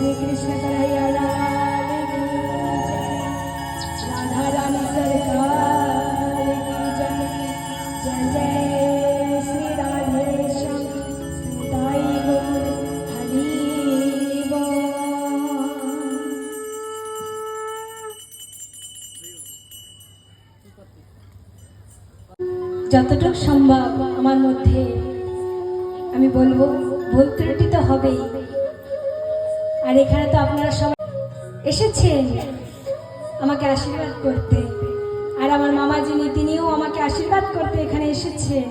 श्री कृष्ण कन्हैया लाल की जय। राधा रानी सरकार की जय। जय जय श्री राधेश्याम सीताई गौर हरि बोल। যতটুকু সম্ভব আমার মধ্যে আমি বলবো, ভুল ত্রুটি তো হবেই। আর এখানে তো আপনারা সবাই এসেছেন আমাকে আশীর্বাদ করতে, আর আমার মামা যিনি তিনিও আমাকে আশীর্বাদ করতে এখানে এসেছেন।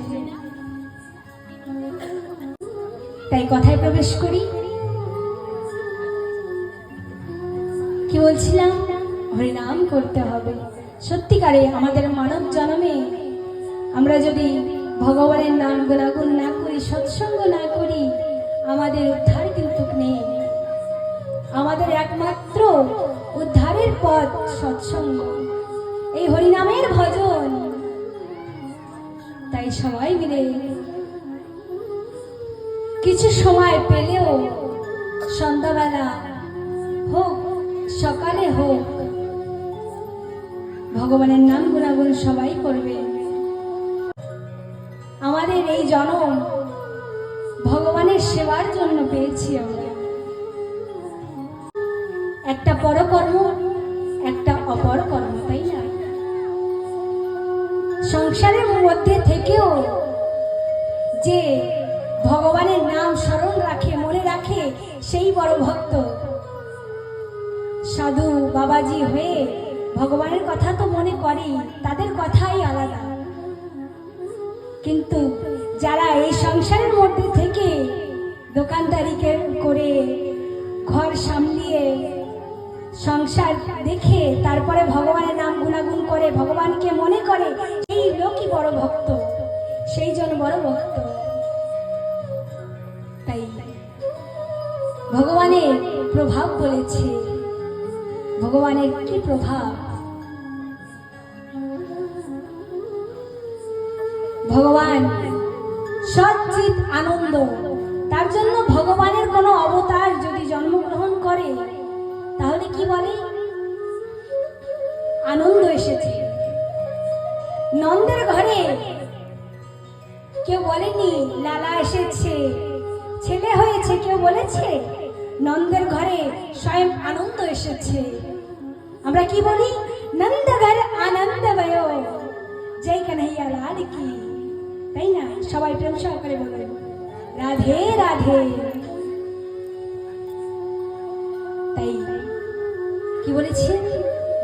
তাই কথায় প্রবেশ করি। কি বলছিলাম? হরিনাম করতে হবে। সত্যিকারে আমাদের মানব জন্মে আমরা যদি ভগবানের নাম গুণাগুণ না করি, সৎসঙ্গ না করি, আমাদের উদ্ধার কিন্তু নেই। আমাদের একমাত্র উদ্ধারের পথ সৎসঙ্গ, এই হরিনামের ভজন। তাই সবাই মিলে কিছু সময় পেলেও, সন্ধ্যাবেলা হোক সকালে হোক, ভগবানের নাম গুণাগুণ সবাই করবে। আমাদের এই জন্ম ভগবানের সেবার জন্য পেয়েছি আমরা। একটা পরকর্ম, একটা অপরকর্ম, তাই না? সংসারের মধ্যে থেকেও যে ভগবানের নাম স্মরণ রাখে, মনে রাখে, সেই বড় ভক্ত। সাধু বাবাজি হয়ে ভগবানের কথা তো মনে করেই, তাদের কথাই আলাদা। কিন্তু যারা এই সংসারের মধ্যে থেকে দোকানদারি করে, ঘর সামলিয়ে, সংসার দেখে তারপরে ভগবানের নাম গুণাগুণ করে, ভগবানকে মনে করে, সেই লোকই বড় ভক্ত, সেই জন বড় ভক্ত। তাই ভগবানের প্রভাব বলেছে। ভগবানের কি প্রভাব! ভগবান সচ্চিৎ আনন্দ। তার জন্য ভগবানের কোনো অবতার যদি জন্মগ্রহণ করে, তাহলে কি বলে? আনন্দ এসেছে। নন্দের ঘরে কেউ বলেনি লালা এসেছে, ছেলে হয়েছে, কেউ বলেছে? নন্দের ঘরে স্বয়ং আনন্দ এসেছে। আমরা কি বলি? নন্দ ঘর আনন্দ বয়, জয় কানহাইয়া লাল কি। তাই না? সবাই প্রেম সহকারে বলবেন রাধে রাধে। তাই কি বলেছি?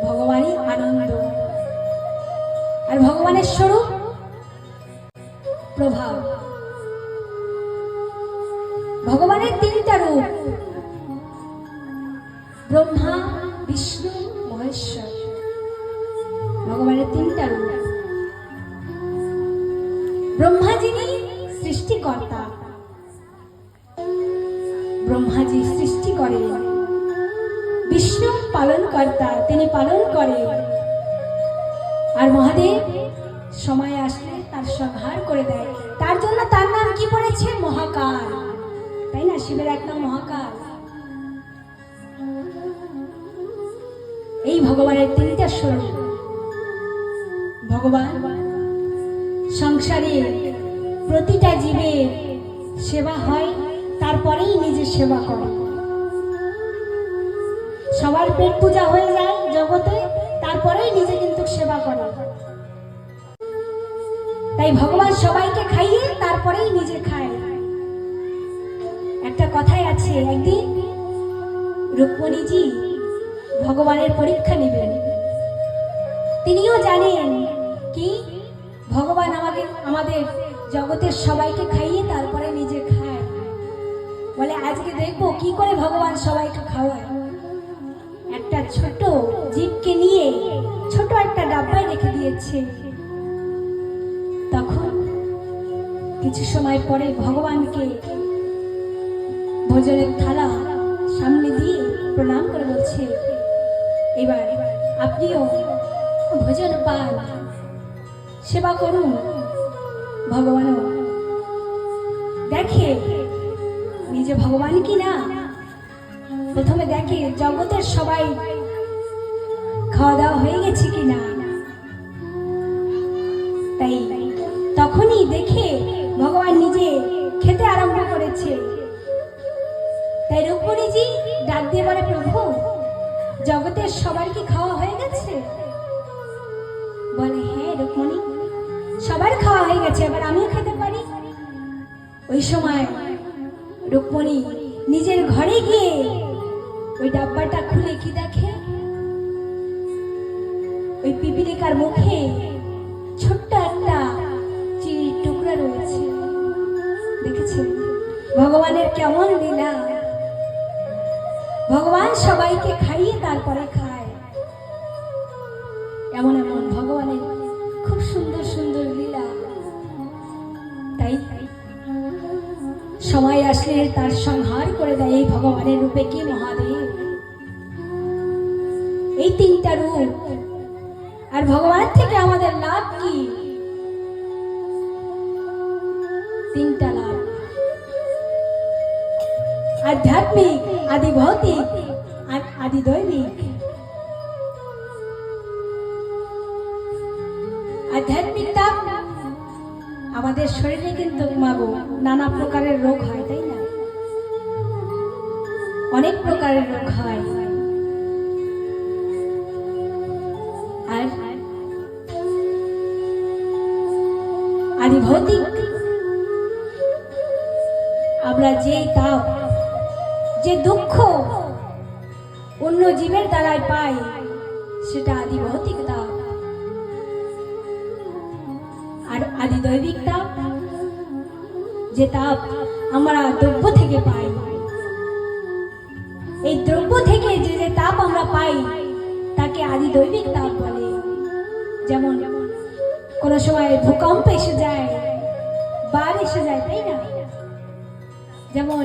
ভগবানই আনন্দ। আর ভগবানের স্বরূপ প্রভাব। ভগবানের তিনটা রূপ, ব্রহ্মা, বিষ্ণু, মহেশ্বর। ভগবানের তিনটা রূপ। ব্রহ্মা যিনি সৃষ্টিকর্তা, ব্রহ্মাজি সৃষ্টি করে। বিষ্ণু পালনকর্তা, তিনি পালন করে। আর মহাদেব সময় আসলে তার সংহার করে দেয়। তার জন্য তার নাম কি পড়েছে? মহাকাল। তাই না? শিবের এক নাম মহাকাল। এই ভগবানের তিনটা স্বরূপ। ভগবান সংসারে প্রতিটা জীবের সেবা হয়, তারপরেই নিজের সেবা করে। সবার পেট পূজা হয়ে যায় জগতে, তারপরেই নিজে কিন্তু সেবা করে। তাই ভগবান সবাইকে খাইয়ে তারপরেই নিজে খায়। একটা কথাই আছে, একদিন রুক্মিণীজি ভগবানের পরীক্ষা নেবেন। তিনিও জানেন কি ভগবান আমাদের জগতের সবাইকে খাইয়ে তারপরে নিজে খায়। বলে আজকে দেখবো কি করে ভগবান সবাইকে খাওয়ায়। একটা ছোট জীবকে নিয়ে ছোট একটা ডাব্বায় রেখে দিয়েছে। তখন কিছু সময় পরে ভগবানকে ভোজনের থালা সামনে দিয়ে প্রণাম করে বলছে, এবার আপনিও ভোজন পান, সেবা করুন। ভগবানও দেখে নিজে ভগবান কি না, প্রথমে দেখে জগতের সবাই খাওয়া দাওয়া হয়ে গেছে কিনা। তাই তখনই দেখে ভগবান নিজে খেতে আরম্ভ করেছে। তাই রুক্মিণীজি ডাক দিয়ে বলে, প্রভু জগতের সবার কি খাওয়া হয়ে গেছে? বলে, হ্যাঁ রুক্মিণী, সবার খাওয়া হয়ে গেছে, এবার আমিও খেতে পারি। ওই সময় রুক্মিণী নিজের ঘরে গিয়ে ওই ডাব্বাটা খুলে কি দেখে, ওই পিপিলিকার মুখে ছোট্ট একটা চিনির টুকরা রয়েছে। দেখেছেন ভগবানের কেমন লীলা। ভগবান সবাইকে খাইয়ে তারপরে খায়। এমন এমন ভগবানের খুব সুন্দর সুন্দর লীলা। তাই সময় আসলে তার সংহার করে দেয় এই ভগবানের রূপে। কি মহাদেব! এই তিনটা রূপ। আর ভগবান থেকে আমাদের লাভ কি? তিনটা লাভ, আধ্যাত্মিক, আদি ভৌতিক আর আদি দৈবিক। আধ্যাত্মিক লাভ, আমাদের শরীরে কিন্তু মাগো নানা প্রকারের রোগ হয়, তাই না? অনেক প্রকারের রোগ হয়। আর আদি ভৌতিক, আমরা যে তাপ, যে দুঃখ অন্য জীবের দ্বারাই পাই, সেটা আদি ভৌতিক তাপ। আর আদি দৈবিক তাপ, যে তাপ আমরা দ্রব্য থেকে পাই। এই দ্রব্য থেকে যে যে তাপ আমরা পাই তাকে আদি দৈবিক তাপ বলে। যেমন কোনো সময় ভূকম্প এসে যায়, বাড় এসে যায়, তাই না? যেমন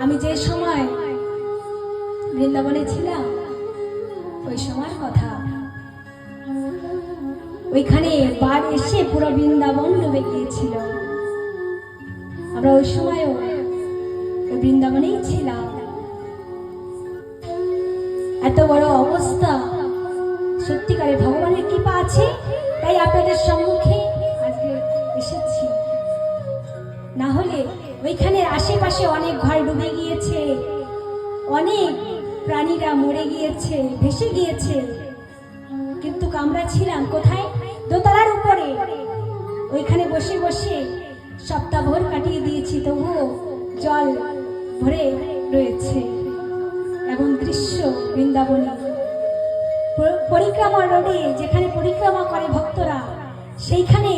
আমি যে সময় বৃন্দাবনে ছিলাম, ওই সময়ের কথা, ওইখানে বাড় এসে পুরো বৃন্দাবন ডুবে গিয়েছিল। আমরা ওই সময়ও বৃন্দাবনেই ছিলাম। এত বড় অবস্থা, সত্যিকারে ভগবানের কৃপা আছে, তাই আপনাদের সম্মুখে আজকে এসেছি। না হলে ওইখানে আশেপাশে অনেক ঘর ডুবে গিয়েছে, অনেক প্রাণীরা মরে গিয়েছে, ভেসে গিয়েছে। কিন্তু আমরা ছিলাম কোথায়? দোতলার উপরে। ওইখানে বসে বসে সপ্তাহভর কাটিয়ে দিয়েছি, তবুও জল ভরে রয়েছে। এমন দৃশ্য বৃন্দাবনে। পরিক্রমা রোডে যেখানে পরিক্রমা করে ভক্তরা, সেইখানে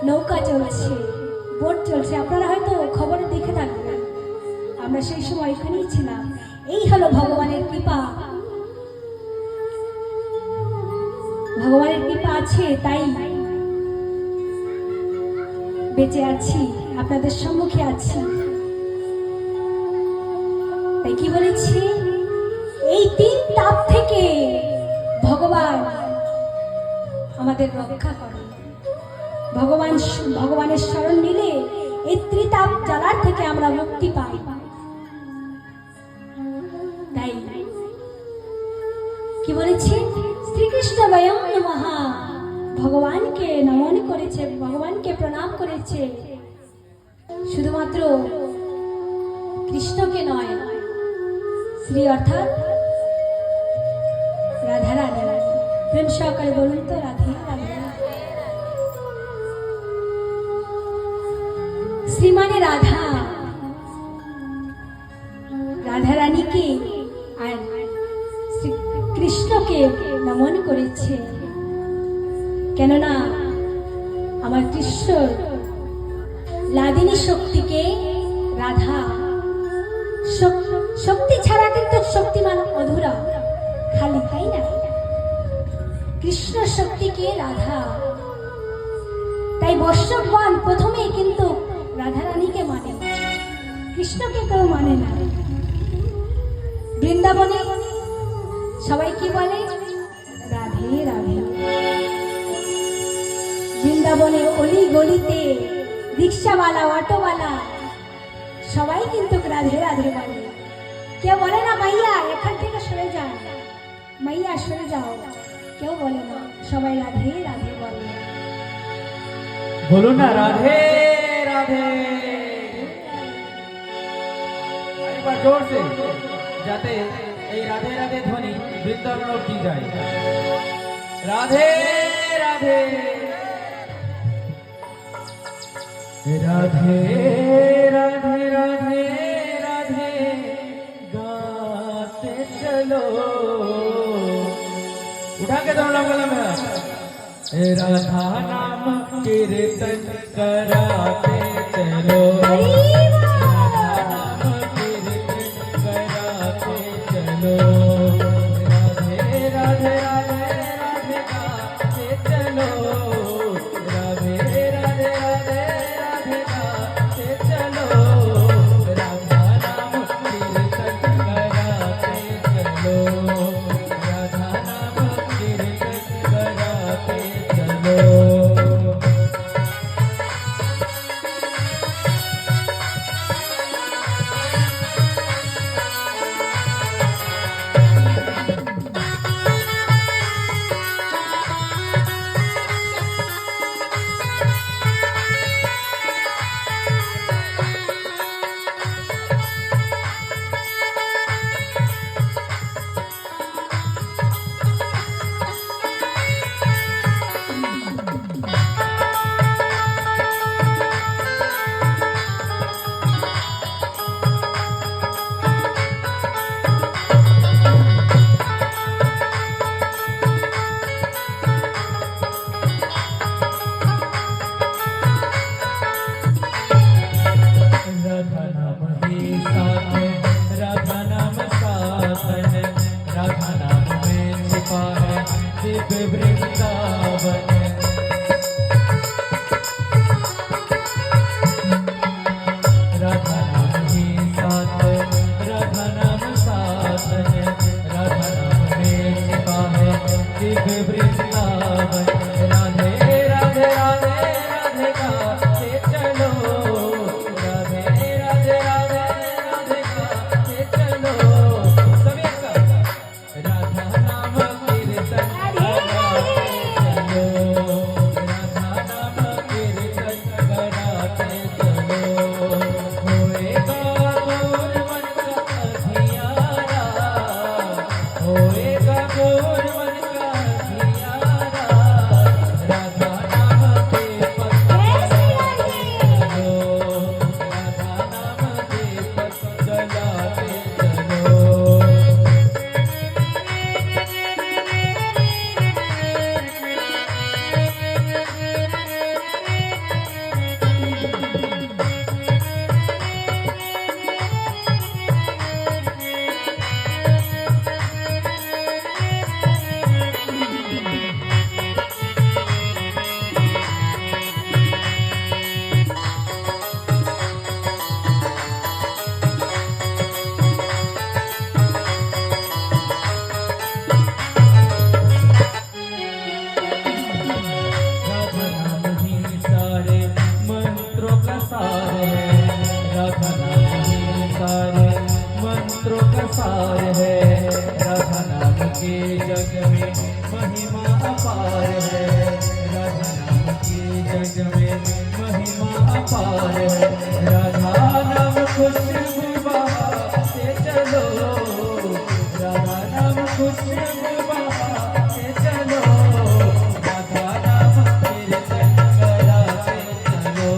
নৌকা চলছে, বোট চলছে। আপনারা হয়তো খবরে দেখে থাকবেন। আমরা সেই সময় এখানেই ছিলাম। এই হলো ভগবানের কৃপা। ভগবানের কৃপা আছে, তাই বেঁচে আছি, আপনাদের সম্মুখে আছি। তাই কি বলেছি, এই তিন তাপ থেকে ভগবান আমাদের রক্ষা করে। ভগবানের শরণ নিলে এই ত্রিতাপ জ্বালার থেকে আমরা মুক্তি পাই। তাই কি বলেছি, শ্রীকৃষ্ণ বয়ং নমঃ, ভগবানকে নমন করেছে, ভগবানকে প্রণাম করেছে। শুধুমাত্র কৃষ্ণকে নয়, শ্রী অর্থাৎ রাধা রাধা। প্রেম সহকারে বলুন তো, রাধে রাধে। শ্রী মানে রাধা, রাধা রানীকে আর শ্রী কৃষ্ণকে নমন করেছে। কেননা আমার কৃষ্ণ লাদিনী শক্তিকে রাধা, শক্তি ছাড়া কিন্তু শক্তিমান অধুরা, খালি, তাই না? কৃষ্ণ শক্তিকে রাধা। তাই বৈষ্ণবগণ প্রথমে কিন্তু রাধা রানীকে মানে, কৃষ্ণকে কেউ মানে না। বৃন্দাবনে সবাই কি বলে? রাধে রাধে। বৃন্দাবনে অলি গলিতে রিক্সাওয়ালা, অটোওয়ালা সবাই কিন্তু রাধে রাধে বলে। কেউ বলে না মাইয়া এখান থেকে সরে যা, মাইয়া সরে যাও, কেউ বলে না, সবাই রাধে রাধে বলে। বলো না রাধে রাধে, একবার জোর से, যাতে এই রাধে রাধে ধ্বনি বৃন্দাবন অবধি যায়। রাধে রাধে রাধে রাধे राधे राधे गाते चलो, उठा के दोनों बोला मैं, राधा नाम कीर्तन कराते चलो, राधा नाम कीर्तन कराते चलो, राधे राधे राधे राधे गाते चलो, राधे राधे राधे राधे गाते चलो, राधा नाम कीर्तन कराते चलो, राधा नाम कीर्तन कराते चलो। राधा नाम ही साधन, राधा नाम साधन, राधा नाम में छिपा है दिव्य वृंदावन, राधा नाम ही साधन, राधा नाम साधन, राधा नाम में छिपा है दिव्य वृंदावन, राधे राधे राधे राधे गाते चलो, राधे राधे राधे राधे गाते चलो, सभी एक साथ, राधा नाम कीर्तन कराते चलो, राधा नाम कीर्तन कराते चलो, होएगा मोर मन का अधियारा, होएगा मोर मन का अधियारा, राधा नाम के पथ चलो, राधा नाम के पथ चलाते चलो। राधा नाम ही सारे मंत्रों का सार है, राधा नाम ही सारे मंत्रों का सार है, राधा नाम के जग में महिमा अपार है, राधा नाम के जग में महिमा अपार है, राधा नाम खुशबू बहाते चलो, राधा नाम खुशबू बहाते चलो, राधा नाम कीर्तन कराते चलो,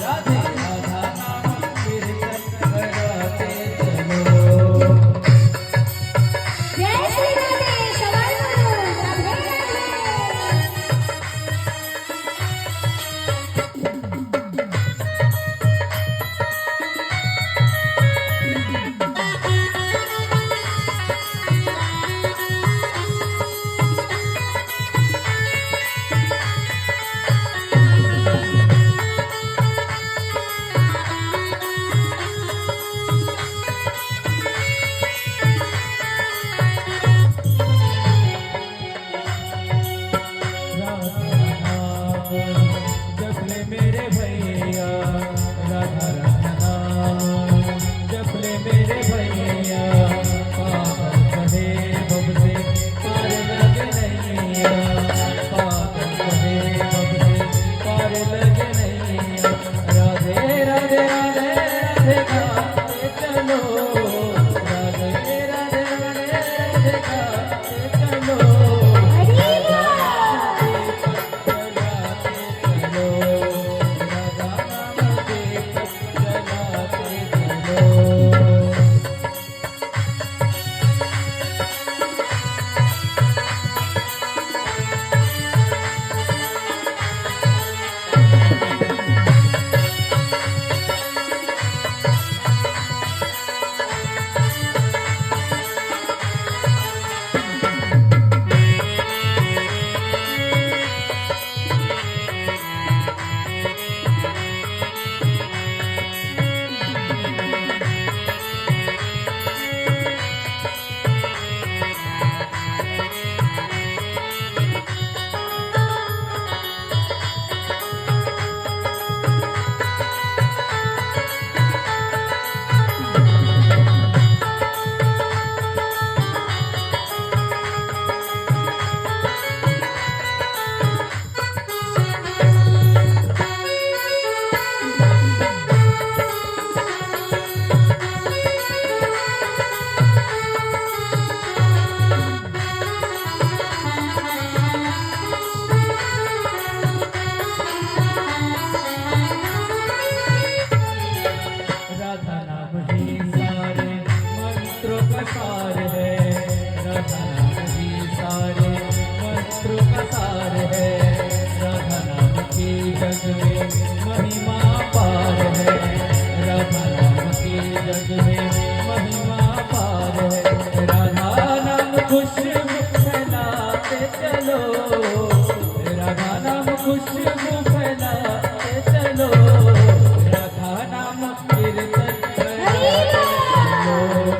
राधे राधा नाम कीर्तन कराते चलो। जय श्री राधे, सवाई बोलो, राधे राधे। सार है, राधा नाम ही सारे मंत्रों का सार है, राधा नाम की जग में महिमा पार है, राधा नाम की जग में महिमा पार है, राधा नाम खुशबू फैलाते चलो, राधा नाम खुशबू फैलाते चलो, राधा नाम कीर्तन हरि बोल।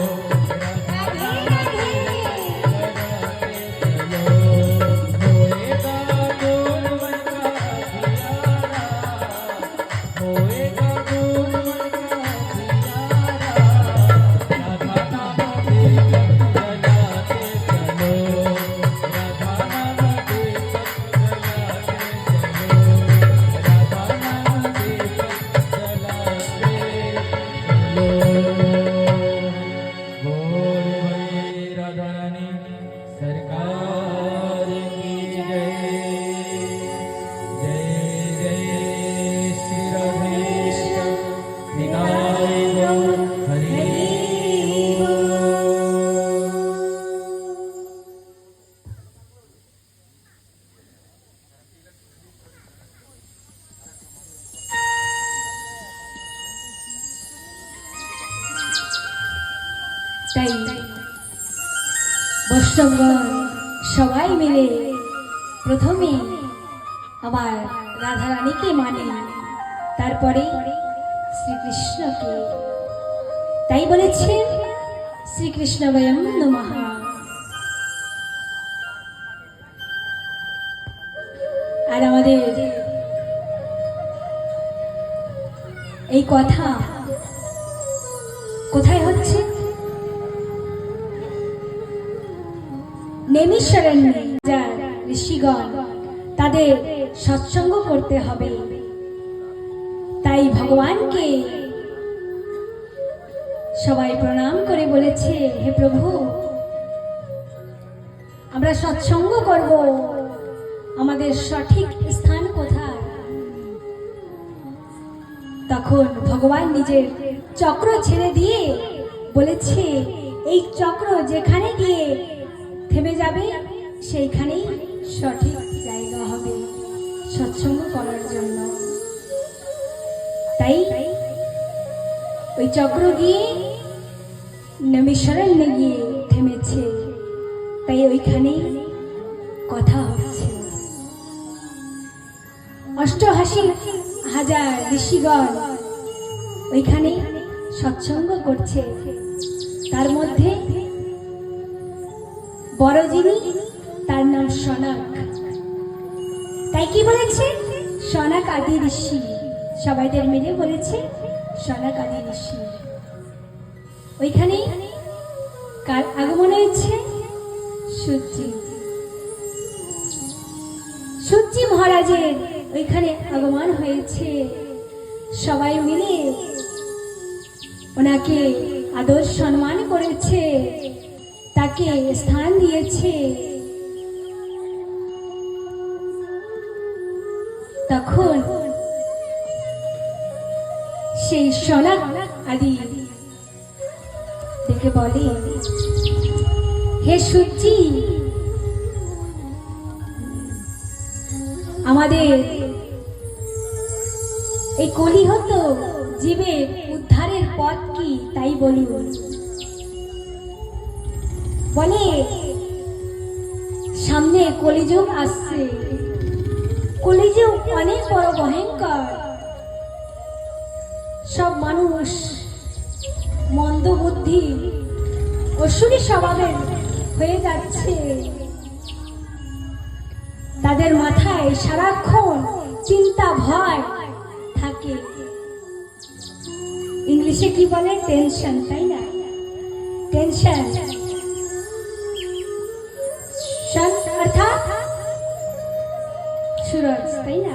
सरकार की जय, जय जय श्री राधेश्याम विनाय गौर हरि তাই বৈষ্ণবগণ সবাই মিলে প্রথমে আবার রাধারানীকে মানে, তারপরে শ্রীকৃষ্ণকে। তাই বলেছেন শ্রীকৃষ্ণ বয়ং নমঃ। আর আমাদের এই কথা কোথায় হচ্ছে? নেমিষারণ্যে যার ঋষিগণ, তাদের সৎসঙ্গ করতে হবে। তাই ভগবানকে সবাই প্রণাম করে বলেছে, হে প্রভু, আমরা সৎসঙ্গ করব, আমাদের সঠিক স্থান কোথায়? তখন ভগবান নিজের চক্র ছেড়ে দিয়ে বলেছে, এই চক্র যেখানে গিয়ে থেমে যাবে সেইখানেই সঠিক জায়গা হবে সৎসঙ্গ করার জন্য। তাই ওই চক্র গিয়ে নৈমিষারণ্যে গিয়ে থেমেছে, তাই ওইখানেই কথা হচ্ছে। ৮৮,০০০ ঋষিগণ ওইখানে সৎসঙ্গ করছে। তার মধ্যে বড় যিনি, তার নাম সনক। তাই কি বলেছে? সনক আদি ঋষি, সবাইদের মিলে বলেছে সনক আদি ঋষি। ওইখানে কার আগমন হয়েছে? সূর্যি। সূর্যি মহারাজের ওইখানে আগমন হয়েছে। সবাই মিলে ওনাকে আদর সম্মান করেছে, তাকে স্থান দিয়েছে। তখন সেই সনক আদি দেখে বলে, হে সূর্যি, আমাদের এই কলিহত জীবের উদ্ধারের পথ কি তাই বলুন। বলে, সামনে কলিযুগ আসছে, কলিযুগ অনেক বড় ভয়ঙ্কর। সব মানুষ মন্দ বুদ্ধি, অসুরী স্বভাবের হয়ে যাচ্ছে। তাদের মাথায় সারাক্ষণ চিন্তা ভয় থাকে। ইংলিশে কি বলে? টেনশন, তাই না? টেনশন অর্থাৎ সূরজ, তাই না?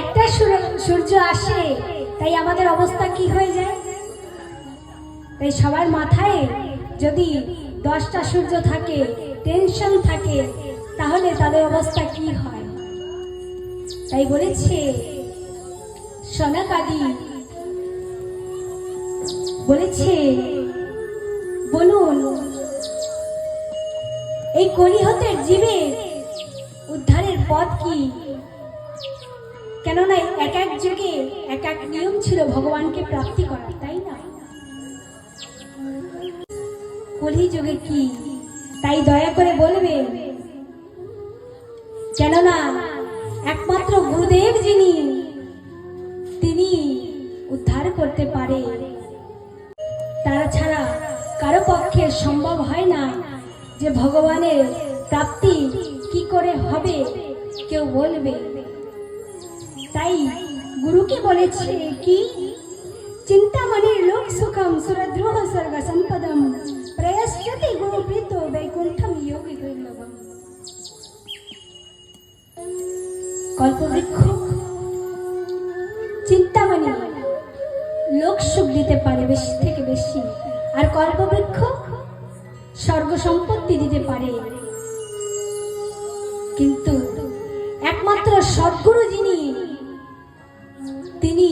একটা সূর্য আসে, তাই আমাদের অবস্থা কি হয়ে যায়? তাই সবার মাথায় যদি 10টা সূর্য থাকে, টেনশন থাকে, তাহলে তাদের অবস্থা কি হয়? তাই বলেছে সনক আদি, বলেছে এই কলিহতে জীবে উদ্ধারের পথ কি? কেননা এক এক যুগে এক এক নিয়ম ছিল ভগবানকে প্রাপ্তি করার, তাই না? কলি যুগে কি তাই দয়া করে বলবে, কেননা একমাত্র গুরুদেব যিনি, তিনি উদ্ধার করতে পারে। তারা ছাড়া কারো পক্ষে সম্ভব হয় না যে ভগবানের প্রাপ্তি কি করে হবে কেউ বলবে। তাই গুরুকে বলেছে কি, চিন্তামণির লোক সুখম সুরদ্রোহ স্বর্গ সম্পদম প্রয়শ্চতি গুরু প্রীতো বৈকুণ্ঠম যোগী দুর্লভম। কল্পবৃক্ষ চিন্তামণি লোক সুখ দিতে পারে বেশি থেকে বেশি, আর কল্পবৃক্ষ স্বর্গ সম্পত্তি দিতে পারে। কিন্তু একমাত্র সদ্গুরু যিনি, তিনি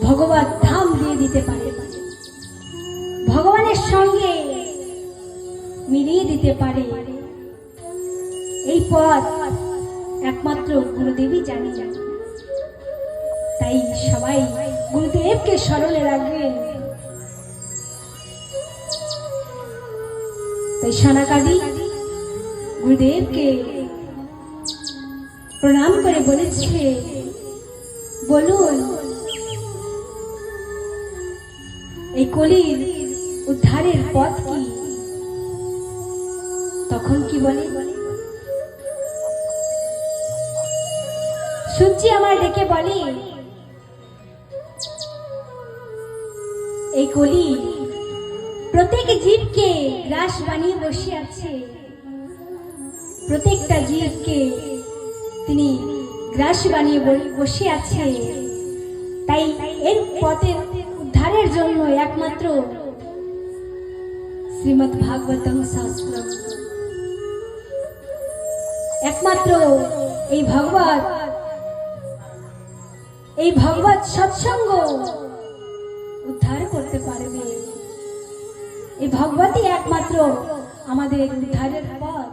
ভগবত ধাম দিয়ে দিতে পারে, ভগবানের সঙ্গে মিলিয়ে দিতে পারে। এই পথ একমাত্র গুরুদেবই জানে। তাই সবাই গুরুদেবকে স্মরণে রাখবেন। তাই সনাকাদি গুরুদেবকে প্রণাম করে বলেছে, বলুন এই কলির উদ্ধারের পথ কি? তখন কি বলে, সূর্যি আমার ডেকে বলে, এই কলি প্রত্যেক জীবকে গ্রাস বানিয়ে বসে আছে, প্রত্যেকটা জীবকে তিনি গ্রাস বানিয়ে বসে আছে। তাই এর পথের উদ্ধারের জন্য একমাত্র শ্রীমদ্ ভাগবতম শাস্ত্র, একমাত্র এই ভগবত সৎসঙ্গ উদ্ধার করতে পারবে। এই ভগবতই একমাত্র আমাদের উদ্ধারের পথ।